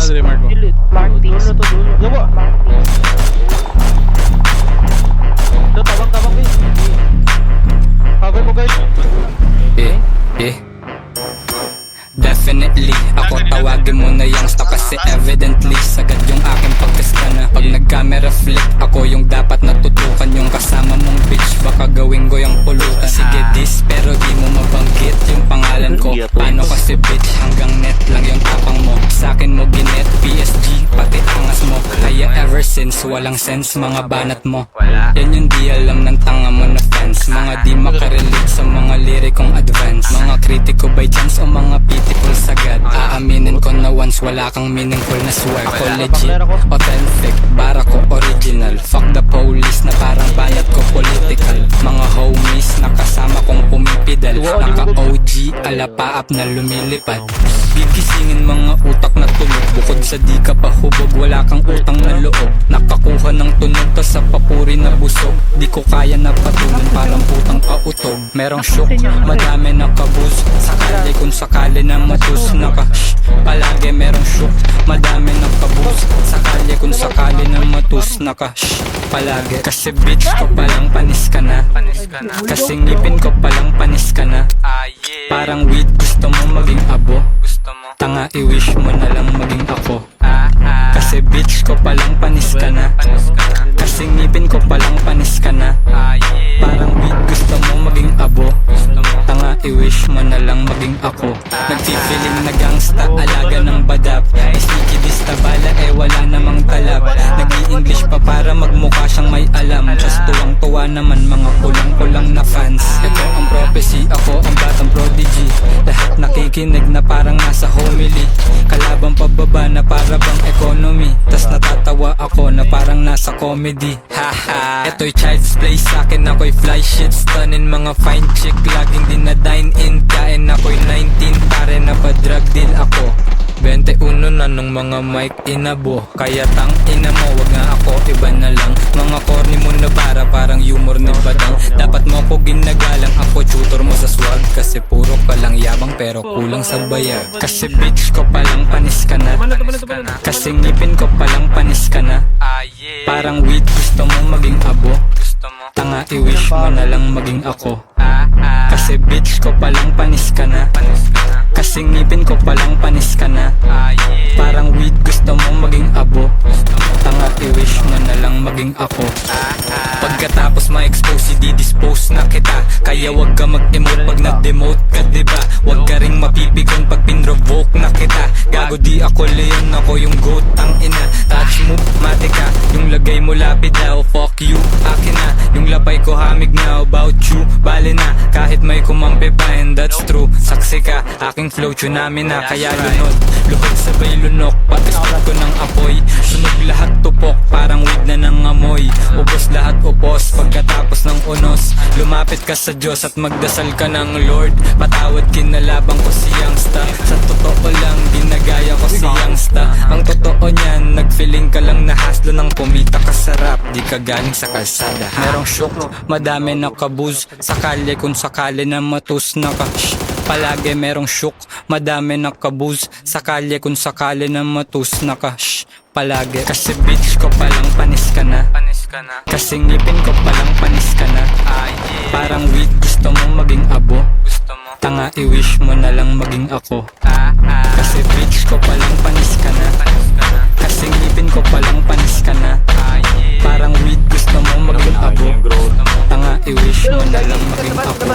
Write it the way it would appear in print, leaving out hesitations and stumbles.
Dre, mark mo. Martins. Dulo to dulo. Gawa. Ito, tabang-tabang guys. Cover ko guys. Definitely, ako tawagin mo na youngsta kasi evidently sagad yung aking pagkasta na. Pag nag-camera flick, ako yung dapat natutukan. Yung kasama mong bitch, baka gawin ko yung pulutan. Sige dis, pero di mo mabanggit yung pangalan ko. Paano kasi bitch, hanggang net lang yung tapang mo. Sa'kin mo ginet, PSG, pati angas mo. Kaya ever since, walang sense mga banat mo. Yan yung di alam ng tanga mo na fans. Mga di makarelate sa mga lirikong advance. Mga kritiko by chance o mga pitiful sagad. Aaminin ko na once wala kang meaningful na swear ko. Legit, authentic, bara ko original. Fuck the police na parang banat ko political. Mga homies na kasama kong pumipidal. Naka OG, alapaap na lumilipad. Gigisingin mga utak na tulog. Bukod sa di ka pa hubog, wala kang utang na loob. Nakakuha ng tunog tas sa papuri na busog. Di ko kaya na patulan, parang putang kautog. Merong shook, madami na kabuz. Sakali kung sakali na matus. Palagi merong shook, madami na kabuz. Sakali kung sakali na matus. Palagi kasi bitch ko palang panis ka na. Kasi ngipin ko palang panis ka na. Parang weed gusto mo maging abo. Tanga i-wish mo na lang maging ako. Kasi bitch ko palang panis ka na. Kasi ngipin ko palang panis ka na. Parang weed gusto mo maging abo. Tanga i-wish mo na lang maging ako. Nagfi-feeling na gangsta, alaga ng badap. Sneaky dista bala wala namang talab. Nag-i-English pa para magmukha siyang may alam. Just tuwang-tuwa naman mga kulang-kulang na fans. Ito ang prophecy, ako ang batang prodigy. Lahat nakikinig na parang nasa homily. Kalabang pababa na para bang economy. Tas natatawa ako na parang nasa comedy. Haha, ito'y child's play sa'kin, ako'y fly shit. Stunning mga fine chick, laging dinadine in. Kain ako'y 19, pare na pa drug deal ako. 21 na nung mga mic inabo. Kaya tang ina mo, wag nga ako, iba na lang. Mga corny mo na bara, parang humor ni badang. Dapat mo ko ginagalang, ako tutor mo sa swag. Kasi puro ka lang yabang pero kulang sa bayag. Kasi bitch ko palang panis ka na. Kasi ngipin ko palang panis ka na. Parang weed gusto mo maging abo. Tanga i-wish mo na lang maging ako. Kasi bitch ko palang panis ka na. Kasi ngipin ko palang panis ka na. Parang weed gusto mo maging abo. Tanga i-wish mo na lang maging ako. Pagkatapos ma-expose, i-dispose na kita. Kaya wag ka mag-emote pag nag-demote ka, diba? Wag ka ring mapipikon pag pinrovoke na kita. Gago di ako leon, ako yung goat, ang ina. Touch move, matika, yung lagay mo lapid daw. Fuck you, akin na, yung labay ko hamig na. About you, bali na, kahit may kumampi pa, and that's true. Saksi ka, aking flow, tsunami na. Kaya lunod, luhod sabay lunok. Pati start ko ng apoy, sunog lahat tupok. Parang weed na nangamoy. Ubos lahat upos, pagkatapos ng unos. Lumapit ka sa Diyos at magdasal ka ng Lord. Patawad kinalabang ko si Youngsta. Sa totoo lang, ginagaya ko si Youngsta. Ang totoo niyan, nagfeeling ka lang na haslo ng kumita ka sa rap. Di ka galing sa kalsada. Merong shook, madami na kabuz. Sakali kung sakali na matus na ka. Palagi merong shook, madami na kabuz. Sakali kung sakali na matus na ka. Palagi kasi bitch ko palang panis ka na. Kasi ngipin ko palang panis ka na. Parang weed gusto mo maging abo. Tanga i-wish mo na lang maging ako. Kasi bitch ko palang panis ka na. Kasi ngipin ko palang panis ka na. Parang weed gusto mo maging abo. Tanga i-wish mo na lang maging ako.